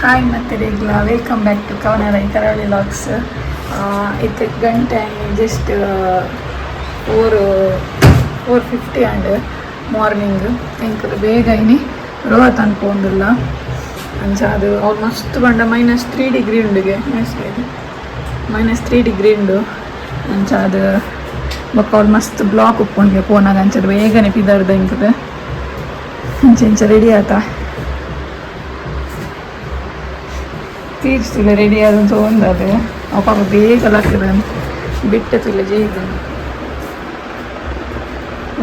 Hi ಮತ್ತೆ ರೇಗ್ಲಾ welcome back to ಕವನರ ಕರಾವಳಿ logs. ಇದು ಗಂಟೆ ಜಸ್ಟ್ 4:50 ಆ್ಯಂಡ್ ಮಾರ್ನಿಂಗ್ ಎಂಕುಲು ಬೇಗ ಇನಿ ರೋಹತ್ ಅನ್ಪೋಂದಿಲ್ಲ ಅಂಚ ಅದು ಆಲ್ಮೋಸ್ಟ್ ಬಂಡ -3 ಡಿಗ್ರಿ ಉಂಡುಗೆ -3 ಡಿಗ್ರಿ ಉಂಡು ಅಂಚ ಅದು ಬೊಕ್ಕ ಆಲ್ಮೋಸ್ಟ್ ಬ್ಲಾಕ್ ಉಪ್ಪುಂಡಿಗೆ ಪೋನಾಗ ಅಂಚದು ಬೇಗನೆ ಪಿದಾರ್ದ ಎಂಕುದು ಇಂಚ ರೆಡಿ ಆತ ತೀರ್ಸ್ತಿಲ್ಲ ರೆಡಿ ಆದಂತ ಒಂದದು ಅಪ್ಪ ಬೇಗ ಲಾಕ್ತದೆ ಬಿಟ್ಟತಿಲ್ಲ ಜೈದನು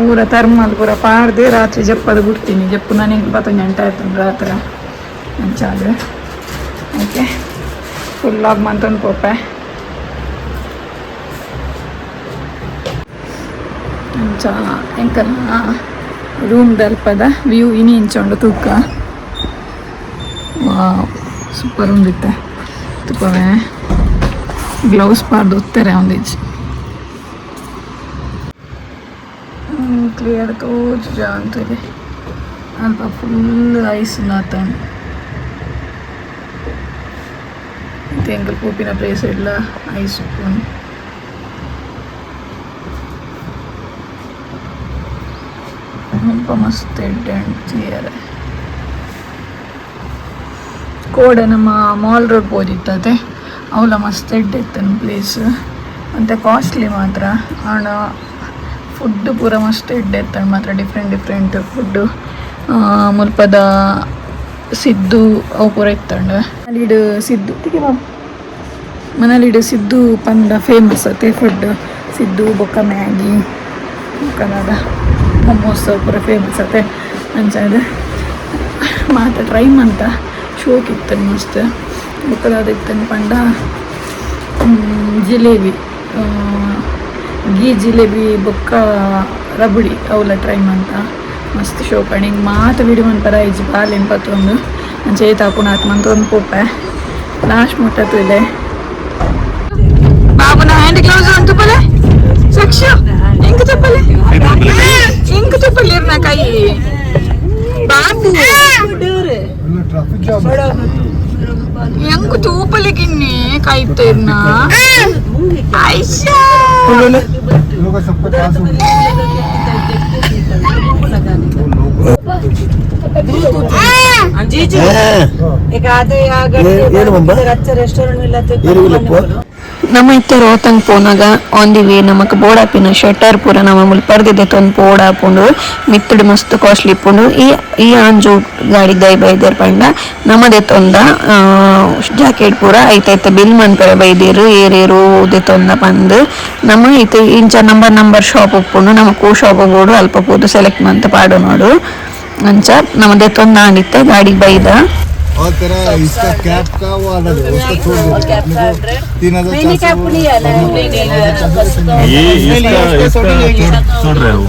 ಊರ ತರ್ಮಲ್ ಪೂರ ಪಾಡ್ದೆ ರಾತ್ರಿ ಜಪ್ಪದ ಬಿಡ್ತೀನಿ ಜಪ್ಪು ನನಗೆ 10 ಗಂಟೆ ಆಯ್ತು ರಾತ್ರಿ ಅಂಚಾದ್ರೆ ಓಕೆ ಫುಲ್ ಆಗಿ ಮಂತಂದು ಪೋಪೆ ಅಂಚ ಎಂಕಲ್ಲ ರೂಮ್ ದಲ್ಪದ ವ್ಯೂ ಇನಿ ಇಂಚೊಂಡು ತೂಕ ಸೂಪರ್ ಉಂಡಿತ್ತೆ ತುಪ್ಪವೇ ಗ್ಲೌಸ್ ಪಾರ್ದು ಉತ್ತಾರೆ ಒಂದಿಜ್ಜಿ ಕ್ಲಿಯರ್ ತೋಜು ಜಾ ಅಂತಿದೆ ಅಲ್ಪ ಫುಲ್ ಐಸ್ ನಾತಂಡು ಮತ್ತೆ ಎಂಕಲ್ ಪೂಪಿನ ಪ್ಲೇಸ್ ಎಲ್ಲ ಐಸ್ ಉಪ್ಪುಂಡು ಸ್ವಲ್ಪ ಮಸ್ತ್ ಇಡ್ಡೆ ಕ್ಲಿಯರ್ ಕೋಡ ನಮ್ಮ ಮಾಲ್ ರೋಡ್ ಪೋದಿತ್ತದೆ ಅವಳ ಮಸ್ತ್ ಇಡ್ಡಿತ್ತು ಪ್ಲೇಸ್ ಮತ್ತು ಕಾಸ್ಟ್ಲಿ ಮಾತ್ರ ಹಣ ಫುಡ್ ಪೂರ ಮಸ್ತ್ ಇಡ್ಡೆತ್ತ ಮಾತ್ರ ಡಿಫ್ರೆಂಟ್ ಫುಡ್ಡು ಮುಲ್ಪದ ಸಿದ್ದು ಅವು ಪೂರ ಇತ್ತಂಡು ಮನೇಲಿಡು ಸಿದ್ದು ಮನೇಲಿಡು ಸಿದ್ದು ಪಂಡ ಫೇಮಸ್ ಅತ್ತೆ ಫುಡ್ ಸಿದ್ದು ಬೊಕ್ಕ ಮ್ಯಾಗಿ ಬೊಕ್ಕನಾದ ಮೊಮೋಸ್ ಪೂರ ಫೇಮಸ್ ಅತ್ತೆ ಅಂಚದು ಮಾತ್ರ ಟ್ರೈ ಮಂತ ಶೋಕ್ ಇತ್ತನು ಮಸ್ತ್ ಬೊಕ್ಕದಾದ ಇತ್ತನು ಪಂಡ ಜಿಲೇಬಿ ಗೀ ಜಿಲೇಬಿ ಬೊಕ್ಕ ರಬಡಿ ಅವಲ ಟ್ರೈ ಮಂತ ಮಸ್ತ್ ಶೋಕ್ ಹಿಂಗೆ ಮಾತು ವಿಡಿಯೋ ಮನ್ಪರ ಐಜಿ ಪಾಲು ಎಂಪತ್ತೊಂದು ಚೇತ ಪುನಾತ್ ಮಂತೊಂದು ಪೋಪೆ ಲಾಸ್ಟ್ ಮುಟ್ಟತ್ತು ಇದೆ ಬಾಬುನ ಹ್ಯಾಂಡ್ ಗ್ಲೌಸ್ ಅಂತ ತುಪ್ಪಲೆ ಸಕ್ಷ ಹೆಂಗ್ ತುಪ್ಪಲೆ ಹೆಂಗ್ ತುಪ್ಪಲೆ ಇರ್ನ ಕೈ ಬಾಬು ಹೆಂಗ್ ತೂಪಲೆ ಕಿನ್ನಿ ಕಾಯ್ತೇರ್ನ ಆಯ್ಷಾ ನಮ್ಮ ಇತ್ತೆ ರೋತಂಗ್ ಪೋನಾಗ ಆನ್ ದಿ ವೇ ನಮಕ್ ಬೋಡಾಪಿನ ಶೆಟರ್ ಪೂರ ನಮ್ಮ ಮುಲ್ಪರ್ದಿದೆ ತೊಂದು ಬೋಡ ಹಾಕೊಂಡು ಮಿತ್ತುಡು ಮಸ್ತ್ ಕಾಸ್ಟ್ಲಿ ಇಪ್ಪುಂಡು ಈ ಆಂಜು ಗಾಡಿ ದೈ ಬೈದೇರ್ ಪಂಡ ನಮ್ಮದೇ ತೊಂದ ಜಾಕೆಟ್ ಪೂರ ಐತೈತೆ ಬಿಲ್ ಮನ್ಪರೆ ಬೈದೇರು ಏರೇರು ದೇ ತೊಂದ ಪಂದು ನಮ್ಮ ಐತೆ ಇಂಚ ನಂಬರ್ ಶಾಪ್ ಉಪ್ಪುಂಡು ನಮ್ಮ ಕೂ ಶಾಪ್ ಬೋಡು ಅಲ್ಪ ಪೂದು ಸೆಲೆಕ್ಟ್ ಮಂತ ಪಾಡು ನೋಡು ಅಂಚ ನಮ್ಮದೇ ತೊಂದ ಆಂಡಿತ್ತೆ ಗಾಡಿ ಬೈದ और तेरा इसका कैप का वो अलग है, उसका छोड़ दो। 3,400 ये इसका छोड़ रहे हो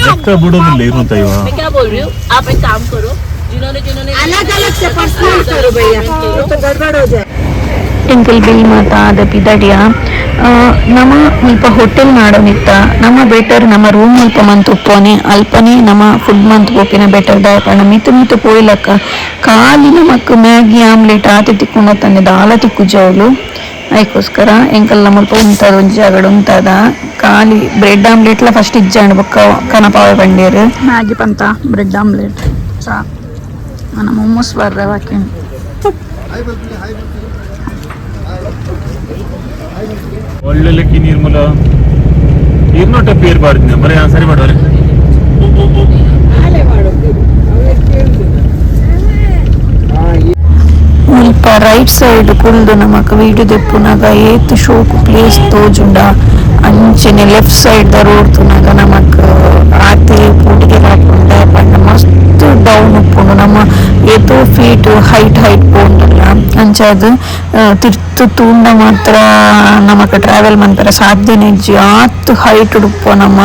एक्स्ट्रा बुड़ो में ले रहा था मैं क्या बोल रही हूँ, आप एक काम करो, जिन्होंने अलग से पर्सनल करो भैया, तो गड़बड़ हो जाए। ಟಿಂಕಲ್ ಬಿಲ್ ಮಾತ ಅದ ಪಿದಡಿಯ ನಮ್ಮ ಸ್ವಲ್ಪ ಹೋಟೆಲ್ ಮಾಡೋನಿತ್ತ ನಮ್ಮ ಬೆಟರ್ ನಮ್ಮ ರೂಮ್ ಮುಲ್ಪ ಮಂತ್ ಉಪ್ಪೋನೆ ಅಲ್ಪನೆ ನಮ್ಮ ಫುಡ್ ಮಂತ್ ಪೋಪಿನ ಬೆಟರ್ ದಾಯಪಣ ಮಿತು ಪೋಯ್ಲಕ್ಕ ಖಾಲಿ ನಮಕ್ ಮ್ಯಾಗಿ ಆಮ್ಲೆಟ್ ಆತಿ ತಿಕ್ಕೊಂಡು ತಂದೆ ದಾಲ ತಿಕ್ಕು ಜೋಲು ಅದಕ್ಕೋಸ್ಕರ ಎಂಕಲ್ಲ ಮುಲ್ಪ ಉಂಟದ ಒಂಜಿ ಜಾಗಡ್ ಉಂಟದ ಖಾಲಿ ಬ್ರೆಡ್ ಆಮ್ಲೆಟ್ಲ ಫಸ್ಟ್ ಇಜ್ಜಾಂಡ್ ಬೊಕ್ಕ ಕನಪಾವೆ ಬಂಡೇರು ಮ್ಯಾಗಿ ಪಂತ ಬ್ರೆಡ್ ಆಮ್ಲೆಟ್ ಸಾ ನನ್ನ ಮೊಮ್ಮಸ್ ಬರ್ರೆ ವಾಕಿನ್ ಒಳ್ಳೆ ಲೆಕ್ಕಿ ನಿರ್ಮಲ ಇರ್ನೋಟ ಪೇರ್ ಬಾರ್ದಿನ ಬರೀ ಸರಿ ಮಾಡೋರೆ ಮುಲ್ಪ ರೈಟ್ ಸೈಡ್ ಕುಲ್ದು ನಮಕ್ ವೀಡಿಯೋ ದೆಪ್ಪುನಾಗ ಏತ್ ಶೋಕು ಪ್ಲೇಸ್ ತೋಜುಂಡ ಅಂಚೆನೆ ಲೆಫ್ಟ್ ಸೈಡ್ ದ ರೋಡ್ ತುನಾಗ ನಮಕ್ ಆತೆ ಪೂಟಿಗೆ ಹಾಕೊಂಡ ಪಂಡ ಮಸ್ತ್ ಡೌನ್ ಉಪ್ಪುಂಡು ನಮ್ಮ ಏತೋ ಫೀಟ್ ಹೈಟ್ ಪೋಂಡಲ್ಲ ಅಂಚದು ತಿರ್ತು ತೂಂಡ ಮಾತ್ರ ನಮಕ್ ಟ್ರಾವೆಲ್ ಮನ್ಪರ ಸಾಧ್ಯನೆ ಇಜ್ಜಿ ಆತ್ ಹೈಟ್ ಉಡುಪ್ಪು ನಮ್ಮ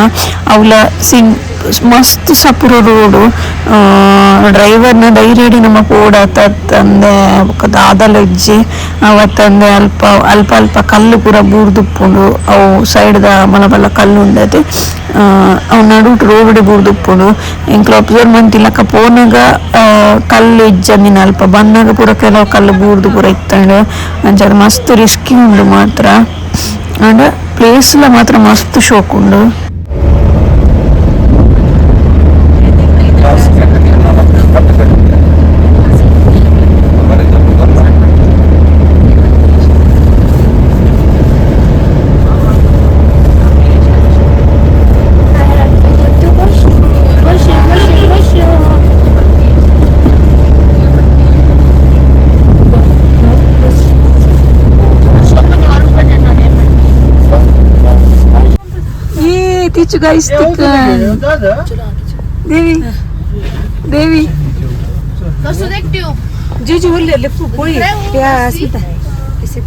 ಅವಲ ಮಸ್ತ್ ಸಪುರ ರೋಡು. ಡ್ರೈವರ್ನ ಧೈರ್ಯಡಿ ನಮ್ಮ ಪೋಡ ತಂದೆ ದಾದಲ ಇಜ್ಜಿ ಅವತ್ತಂದೆ ಅಲ್ಪ ಅಲ್ಪ ಅಲ್ಪ ಕಲ್ಲು ಪೂರ ಬೂರ್ದುಪ್ಪುಂಡು. ಅವು ಸೈಡ್ದ ಮಲ ಬಲ್ಲ ಕಲ್ಲು ಉಂಡತೆ ಅವು ನಡುಟ್ ರೋಡ್ ಬೂರ್ದುಪ್ಪುಂಡು. ಎಂಕ್ಲು ಅಬ್ಸರ್ವ್ ಮಂತಿಲ್ಲಕ ಪೋನಾಗ ಕಲ್ಲು ಇಜ್ಜಂದಿನ ಅಲ್ಪ ಬಂದಾಗ ಪೂರ ಕೆಲವು ಕಲ್ಲು ಬೂರ್ದು ಪೂರ ಇತ್ತಂಡು ಅಂಚ ಮಸ್ತ್ ರಿಸ್ಕಿ ಉಂಡು ಮಾತ್ರ. ಅಂಡ್ ಪ್ಲೇಸ್ಲ ಮಾತ್ರ ಮಸ್ತ್ ಶೋಕ್ ಉಂಡು. Teach you guys Devi. जीजू बोलिए लिफ्ट कोई क्या अस्मिता इसे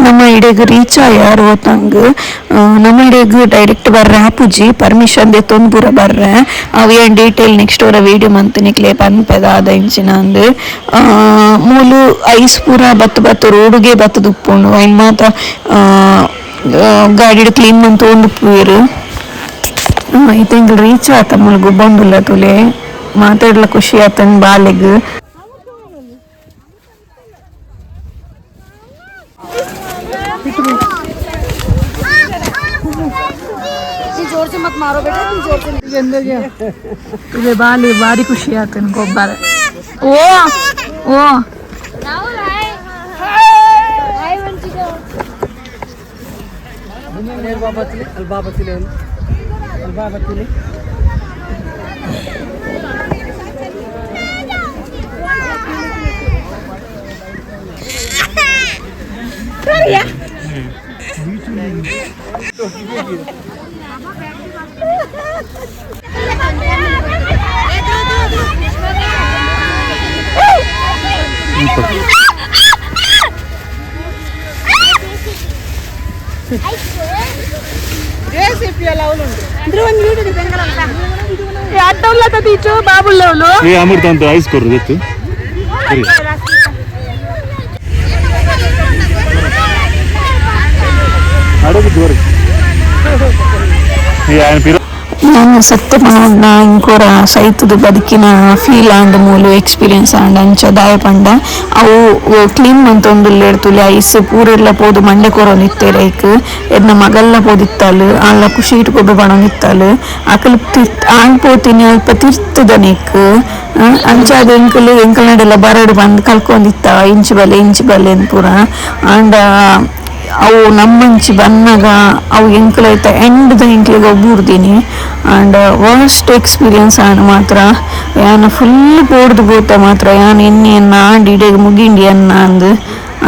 ನಮ್ಮ ಇಡೆಗ್ ರೀಚ್ ಆಯಾರು ಹೊತ್ತಂಗ್ ನಮ್ಮ ಇಡೆಗ್ ಡೈರೆಕ್ಟ್ ಬರ್ರೆ ಆಪುಜಿ ಪರ್ಮಿಷನ್ ದೆತ್ತೊಂದು ಪೂರ ಬರ್ರೆ ಅವು ಏನು ಡೀಟೇಲ್ ನೆಕ್ಸ್ಟ್ ಅವರ ವೀಡಿಯೋ ಮಂತನಿಕ್ಲೆ ಪನ್ಪೆದ ಆದ ಇಂಚಿನ ಅಂದು ಮೂಲು ಐಸ್ ಪೂರ ಬತ್ತು ರೋಡುಗೆ ಬತ್ತದು ಉಪ್ಪುಂಡು ಅಯ್ನು ಮಾತ್ರ ಗಾಡಿ ಕ್ಲೀನ್ ಮಂತ್ ಒಂದು ಪೂರು ಇತೆಂಗ್ ರೀಚ್ ಆತ ಮುಳುಗು ಬಂದುಲ್ಲ ತುಲೆ ಮಾತಾಡ್ಲ ಖುಷಿ ಆತನ್ ಬಾಲೆಗ್. जोर से मत मारो बेटा तुम जोर से अंदर गया तुझे बाले बारी खुशी आते हैं गोबर ओ राहुल हाय हाय वंशिका अलबाबतिले బాబుల్లో అమృతంతో ఐస్ కొర్రు దెత్తు అడుగు దూరం ನಾನು ಸತ್ಯ ಪಂಡ ಇಂಕೋರ ಸೈತದ ಬದುಕಿನ ಫೀಲ್ ಆಂಡ್ ಮೂಲು ಎಕ್ಸ್ಪೀರಿಯನ್ಸ್ ಆಂಡ್ ಅಂಚ ದಾಯ ಪಂಡ ಅವು ಕ್ಲೀನ್ ಮಂತೊಂದುಲ್ಲೆ ಇರ್ತುಲೆ ಐಸ್ ಪೂರೆಲ್ಲ ಪೋದು ಮಂಡೆ ಕೊರೊಂದಿತ್ತೆ ಲೈಕ್ ಎನ್ನ ಮಗಲ್ಲ ಪೋದಿತ್ತಲು ಆಳ ಖುಷಿ ಇಟ್ಕೊಬ್ಬೆ ಬಣೊಂದಿತ್ತಲು ಅಕಲ್ ಆಂಡ್ ಪೋತಿನಿ ಅಲ್ಪ ತಿರ್ತದ ನೆಕ್ ಅಂಚಾದ ಎಂಕಲ್ ನಡೆಲ್ಲ ಬರಡು ಬಂದು ಕಲ್ಕೊಂಡಿತ್ತ ಇಂಚು ಬಲೆ ಪೂರ ಆಂಡ್ ಅವು ನಮ್ಮಂಚಿ ಬನ್ನಾಗ ಅವು ಎಂಕ್ಲೈತ ಎಂಡ್ದ ಎಂಕ್ಲಿಗೆ ಒಬ್ಬರ್ದೀನಿ ಆ್ಯಂಡ್ ವರ್ಸ್ಟ್ ಎಕ್ಸ್ಪೀರಿಯನ್ಸ್ ಆನ ಮಾತ್ರ ಯಾನ ಫುಲ್ ಪೋಡ್ದು ಬೋತ ಮಾತ್ರ ಯಾನ್ ಎಣ್ಣೆಯನ್ನ ಆಂಡಿಡೆಗೆ ಮುಗಿಂಡಿ ಅನ್ನ ಅಂದು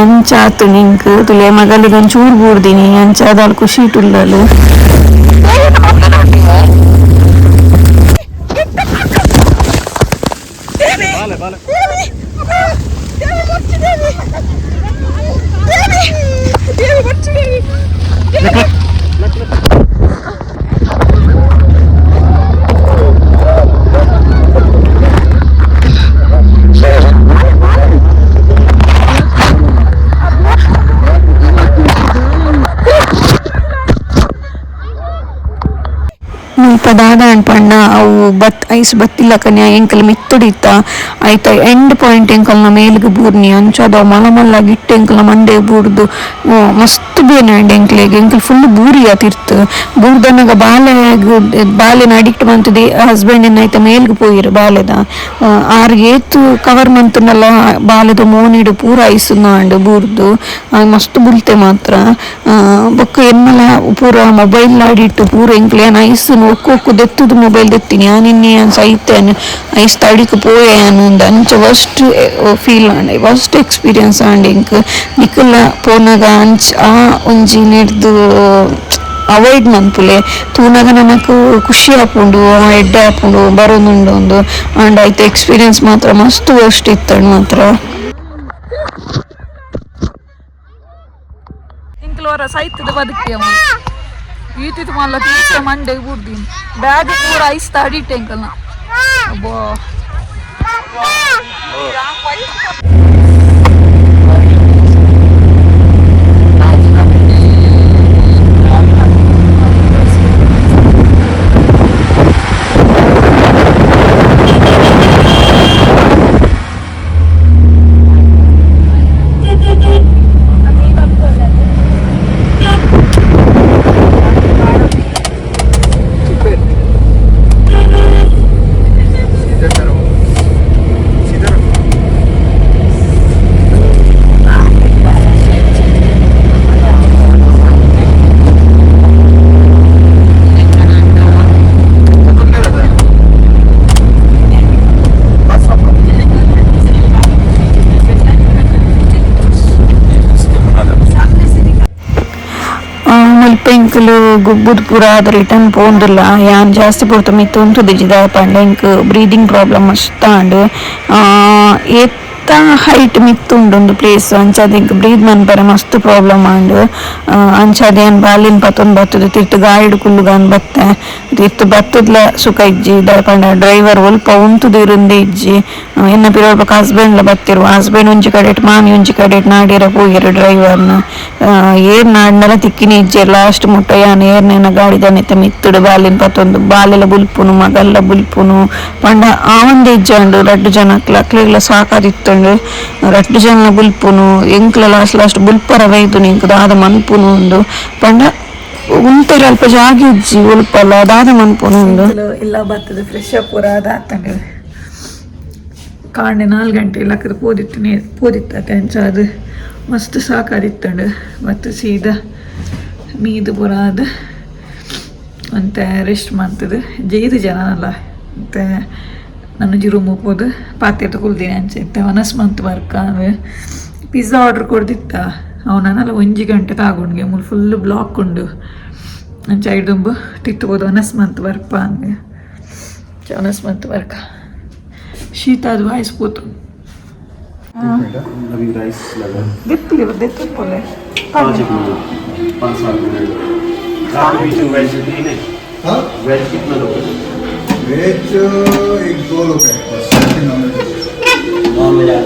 ಅಂಚಾತು ನಿಂಕ್ ತುಲೆ ಮಗಲಿಗೆ ಒಂಚೂರು ಬೂರ್ದೀನಿ ಅಂಚಾದ ಖುಷಿ ಟುಲ್ಲಲು ಪದಾದ ಅನ್ಪಣ್ಣ ಅವು ಐಸ್ ಬತ್ತಿಲ್ಲ ಕನ್ಯಾ ಎಂಕಲ್ ಮಿತ್ತುಡಿತ್ತ ಆಯ್ತ ಎಂಡ್ ಪಾಯಿಂಟ್ ಎಂಕಲ್ನ ಮೇಲ್ಗೆ ಬೂರ್ನಿ ಅಂಚದ ಮಲ ಗಿಟ್ಟು ಎಂಕಲ್ನ ಮಂಡೆ ಬೂರ್ದು ಮಸ್ತ್ ಬೇನೆ ಅಂಡ್ ಎಂಕಲ್ ಫುಲ್ ಬೂರಿ ಆತಿರ್ತು ಬೂರ್ದನಾಗ ಬಾಲೆನ ಅಡಿಕ್ಟ್ ಬಂತದೆ ಹಸ್ಬೆಂಡ್ ಏನಾಯ್ತ ಮೇಲ್ಗೆ ಪೋಯಿರು ಬಾಲೆದ ಆರ್ಗೆ ಏತು ಕವರ್ ಮಂತನಲ್ಲ ಬಾಲೆದ ಮೋನಿಡು ಪೂರ ಐಸುನ ಅಂಡ್ ಬೂರ್ದು ಮಸ್ತ್ ಬುಲ್ತೆ ಮಾತ್ರ ಬೊಕ್ಕ ಎನ್ನಲ ಪೂರ ಮೊಬೈಲ್ ಆಡಿಟ್ಟು ಪೂರ ಎಂಕ್ಲೆ ಐಸ್ ಒಕ್ಕು ದೆತ್ತುದು ಮೊಬೈಲ್ ದೆತ್ತೀನಿ ನಿನ್ನೆ ಸೈತೇನು ಐಸ್ ತಡಿಕ್ ಪೋಯೇನು ಅಂಚ ವರ್ಸ್ಟ್ ಫೀಲ್ ಆಂಡೆ ವರ್ಸ್ಟ್ ಎಕ್ಸ್ಪೀರಿಯನ್ಸ್ ಆಂಡೆ ಇಂಕ್ ನಿಕ್ಕಲ್ಲ ಪೋನಾಗ ಅಂಚ ಆ ಒಂಜಿ ನೆಡ್ದು ಅವಾಯ್ಡ್ ಮನ್ಪುಲೆ ತೂನಾಗ ನನಕು ಖುಷಿ ಆಪುಂಡು ಎಡ್ಡೆ ಆಪುಂಡು ಬರೋದುಂಡು ಒಂದು ಆಂಡ್ ಆಯ್ತು ಎಕ್ಸ್ಪೀರಿಯನ್ಸ್ ಮಾತ್ರ ಮಸ್ತ್ ವರ್ಸ್ಟ್ ಇತ್ತಂಡು ಮಾತ್ರ ಇಂಕ್ಲೋರ ಸೈತದ ಬದುಕಿ ಈತಿತ್ತು ಮಲ್ಲ ತೀರ್ಚೆ ಮಂಡೆಗೆ ಬಿಡ್ದೀನಿ ಬ್ಯಾಗ್ ಪೂರ ಐಸ್ ತಾಡಿಟ್ಟೆ ಅಂಕಲ್ನ ಅಬ್ಬೋ ಮುಲ್ಪೆಂಕಲು ಗುಬ್ಬುದ್ ಪೂರ ಅದು ರಿಟರ್ನ್ ಪೋಂದಿಲ್ಲ ಯಾನ್ ಜಾಸ್ತಿ ಪೂರ್ತ ಮಿತ್ತು ಉಂಟು ದಿಜಿದ ಪಂಡ ಇಂಕ್ ಬ್ರೀದಿಂಗ್ ಪ್ರಾಬ್ಲಮ್ ಮಸ್ತಾಂಡ್ ಹೈಟ್ ಮಿತ್ತು ಉಂಡೊಂದು ಪ್ಲೇಸ್ ಅಂಚಾದ ಇಂಕ್ ಬ್ರೀದ್ ಮನ್ಪರೆ ಮಸ್ತ್ ಪ್ರಾಬ್ಲಮ್ ಆಂಡ್ ಅಂಚಾದ ಏನ್ ಬಾಲಿನ ಪತ್ತೊಂದು ಬತ್ತದ ತಿರ್ತು ಗಾಯಿಡ್ ಕುಲ್ಲುಗಾನ್ ಬತ್ತೆ ತಿರ್ತು ಬತ್ತದ್ಲ ಸುಖ ಇಜ್ಜಿ ಪಂಡ ಡ್ರೈವರ್ ಒಲ್ಪ ಉಂತುದು ಇರುಂದೆ ಇಜ್ಜಿ ಎನ್ನ ಪಿರೊಳ್ಪಕ್ಕ ಹಸ್ಬೆಂಡ್ಲ ಬತ್ತಿರುವ ಹಸ್ಬೆಂಡ್ ಒಂಜಿ ಕಡೆಟ್ ಮಾಮಿ ಒಂಜಿ ಕಡೆಟ್ ನಾಡಿರ ಹೋಗಿರ ಡ್ರೈವರ್ನ ಏರ್ ನಾಡ್ನಲ ತಿಕ್ಕಿನಿ ಇಜ್ಜೆ ಲಾಸ್ಟ್ ಮುಟ್ಟ ಯಾನ್ ಏರ್ನೇನ ಗಾಡಿ ದನೆತ್ತ ಮಿತ್ತುಡು ಬಾಲಿನ ಪತ್ತೊಂದು ಬಾಲೆಲ ಬುಲ್ಪುನು ಮಗಲ್ಲ ಬುಲ್ಪುನು ಪಂಡ ಆವಂದೆ ಇಜ್ಜಾಂಡು ರಡ್ಡು ಜನಕ್ಲ ಅಕ್ಲೆಗ್ಲ ಸಾಕಾದಿತ್ತಂಡು ರಡ್ಡು ಜನ ಬುಲ್ಪುನು ಎಂಕ್ಲ ಲಾಸ್ಟ್ ಬುಲ್ಪರ ವೈದು ನಿಂಕು ದಾದ ಮನ್ಪುನು ಒಂದು ಪಂಡ ಉಂಟೆರ್ ಅಲ್ಪ ಜಾಗಿ ಇಜ್ಜಿ ಉಲ್ಪಲ್ಲ ದಾದ ಮನ್ಪುನು ಒಂದು ಇಲ್ಲ ಬರ್ತದೆ ಫ್ರೆಶ್ ಅಪ್ ಪೂರ ಅದಾತಂಡು ಕಾಂಡೆ 4 ಗಂಟೆ ಲಕ್ಕದ ಪೋದಿತ್ತೆ ಅಂಚ ಅದು ಮಸ್ತ್ ಸಾಕಾದಿತ್ತಂಡು ಮತ್ತು ಸೀದಾ ಮೀದು ಪೂರ ಅದು ಅಂತ ರೆಸ್ಟ್ ಮಾಡ್ತದೆ ಜೈದು ಜನ ಅಲ್ಲ ಮತ್ತು ನಾನು ರೂಮ್ ಹೋಗ್ಬೋದು ಪಾತ್ರೆ ತಗೊಳ್ತೀನಿ ಅಂಚೆ ಮನಸ್ ಮಂತ್ ವರ್ಕ ಪಿಜ್ಜಾ ಆರ್ಡ್ರ್ ಕೊಡ್ದಿತ್ತ ಅವನಲ್ಲ 1 ಗಂಟೆ ತಾಗೊಂಡ್ಗೆ ಫುಲ್ ಬ್ಲಾಕ್ ಉಂಡು ಅಂಚೆ ಐದುಂಬ ತಿತ್ತಬೋದು ಅನಸ್ಮಂತ್ ವರ್ಪ ಹಂಗೆ ಅನಸ್ಮಂತ್ ವರ್ಕ ಶೀತ ಅದು ವಾಯಿಸ್ಬೋದು ದಿಪ್ಪಲಿ ದಿಪ್ಪಲೆ वेज एक 2 रुपये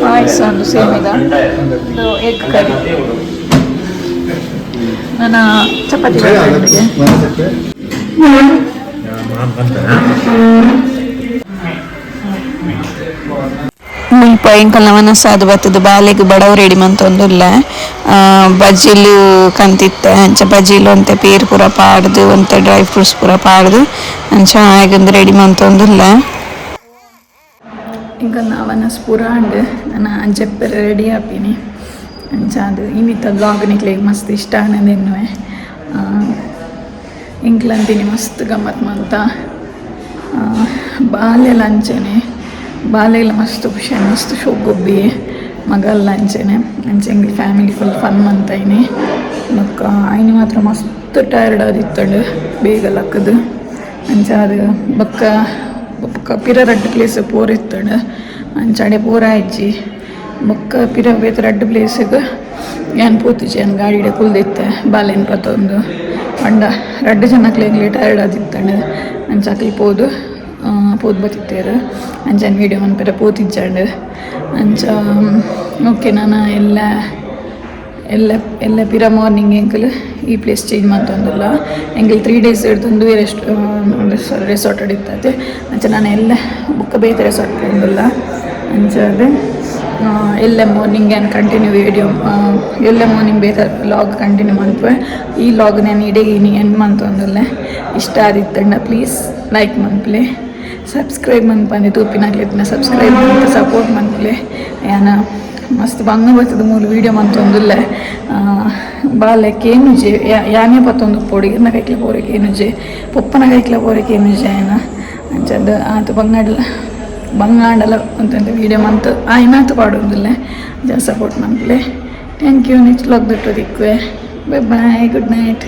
ಪಾಯಸ ಒಂದು ಸೇಮ್ ಇದೆ ಇದು ಎಗ್ ಕರಿ ನನ್ನ ಚಪಾತಿ ಮುಲ್ಪ ಎಂಕಲ್ನ ಮನಸ್ಸಾದು ಬತ್ತದು ಬಾಲೆಗ್ ಬಡವು ರೆಡಿ ಮಂತೊಂದುಲ್ಲ ಬಜ್ಜಿಲು ಕಂತಿತ್ತೆ ಅಂಚ ಬಜ್ಜಿಲು ಅಂತೆ ಪೇರು ಪೂರ ಪಾಡ್ದು ಅಂತೆ ಡ್ರೈ ಫ್ರೂಟ್ಸ್ ಪೂರ ಪಾಡ್ದು ಅಂಚ ಆಗೊಂದು ರೆಡಿ ಮಂತೊಂದುಲ್ಲ ಈಗ ನಾವನ್ನ ಪೂರ ಅಂಡ್ ನಾನು ಅಂಚೆಪ್ಪರ ರೆಡಿ ಆಪಿನಿ ಅಂಚ ಅದು ಇನ್ನಿತ್ತ ಬ್ಲಾಗ್ ನಿಕ್ಲಿಗೆ ಮಸ್ತ್ ಇಷ್ಟ ಅನ್ನೋದೇನು ಇಂಕ್ಲಂತೀನಿ ಮಸ್ತ್ ಗಮ್ಮತ್ ಮಂತ ಬಾಲ್ಯ ಅಂಚೆನೆ ಬಾಲೆಲ್ಲ ಮಸ್ತ್ ಖುಷಿ ಮಸ್ತ್ ಶೋಗೊಬ್ಬಿ ಮಗಲ್ಲ ಅಂಚೆನೆ ಅಂಚೆಂಗೆ ಫ್ಯಾಮಿಲಿ ಫುಲ್ ಫನ್ ಮಂತೈನಿ ಮಕ್ಕ ಆಯ್ನಿ ಮಾತ್ರ ಮಸ್ತ್ ಟಯರ್ಡ್ ಆದಿತ್ತಂಡು ಬೇಗ ಲಕ್ಕದು ಅಂಚ ಅದು ಬಕ್ಕ ಪಿರ ರಡ್ಡು ಪ್ಲೇಸ್ ಪೋರ್ ಇತ್ತಂಡು ಅಂಚಾಡೆ ಪೂರ ಇಜ್ಜಿ ಬೊಕ್ಕ ಪಿರ ಬೇತ ರಡ್ಡು ಪ್ಲೇಸಿಗೆ ಏನು ಪೂತಿಜಿ ಏನು ಗಾಡಿಡೆ ಕುಲ್ದಿತ್ತೆ ಬಾಲೆನ್ ಪತ್ತೊಂದು ಪಂಡ ರಡ್ಡು ಜನಕ್ಲೆಗ್ಲಿ ಟಯರ್ಡ್ ಆದಿತ್ತಂಡು ಅಂಚಾಕ್ಲಿ ಪೋದು ಪೋದು ಬತ್ತಿತ್ತೇರು ಅಂಚನ ವೀಡಿಯೋ ಮನ್ಪೆರ ಪೋತಿಜ್ಜಂಡು ಅಂಚ ಓಕೆ ನಾನು ಎಲ್ಲ ಪಿರ ಮಾರ್ನಿಂಗ್ ಎಂಕಲ್ ಈ ಪ್ಲೇಸ್ ಚೇಂಜ್ ಮಾಡ್ತೊಂದಿಲ್ಲ ಎಂಕಲ್ 3 days ಹಿಡ್ದೊಂದು ರೆಸಾರ್ಟ್ ಹಿಡಿತೈತೆ ಅಂಚ ನಾನು ಎಲ್ಲ ಬುಕ್ಕ ಬೇತೆ ರೆಸಾರ್ಟ್ ಹೋಗಿಲ್ಲ ಅಂಚ ಅದೇ ಎಲ್ಲ ಮಾರ್ನಿಂಗ್ ಏನು ಕಂಟಿನ್ಯೂ ವೀಡಿಯೋ ಎಲ್ಲ ಮಾರ್ನಿಂಗ್ ಬೇರೆ ಲಾಗ್ ಕಂಟಿನ್ಯೂ ಮಾಡ್ತೇವೆ ಈ ಲಾಗ್ ನಾನು ಇಡೀ ಎಂಡ್ ಮಾಡ್ತೊಂದಿಲ್ಲ ಇಷ್ಟ ಆದಿತ್ತಂಡ ಪ್ಲೀಸ್ ಲೈಕ್ ಮನ್ಪ್ಲೆ ಸಬ್ಸ್ಕ್ರೈಬ್ ಮನ್ಪಂದೆ ತೂಪಿನಾಗ್ಲಿತ್ತಿನ ಸಬ್ಸ್ಕ್ರೈಬ್ ಅಂತ ಸಪೋರ್ಟ್ ಮನ್ಪ್ಲೆ ಯಾನ ಮಸ್ತ್ ಬಂಗ ಬರ್ತದ ಮೂಲು ವೀಡಿಯೋ ಮಂತೊಂದುಲ್ಲ ಬಾಲ್ಯಕ್ಕೆ ಏನುಜೆ ಯಾನೇ ಪತ್ತೊಂದು ಪೋಡಿ ಎನ್ನ ಕೈಕ್ಲ ಪೋರಕ್ಕೆ ಏನುಜೆ ಪೊಪ್ಪನ ಕೈಕ್ಲ ಪೋರಕ್ಕೆ ಏನುಜೆ ಆಯನ ಅಂಚದ ಆತು ಬಂಗಾಂಡಲ ಅಂತಂದು ವೀಡಿಯೋ ಮಂತ್ ಆಯ್ನಾತು ಪಾಡೋದಿಲ್ಲ ಜಾಸ್ತಿ ಸಪೋರ್ಟ್ ಮನ್ಪ್ಲೆ ಥ್ಯಾಂಕ್ ಯು ನೆಕ್ಸ್ಟ್ ಲಾಗ್ ದೊಡ್ಡ ದಿಕ್ಕುವೆ ಬೈ ಬಾಯ್ ಗುಡ್ ನೈಟ್.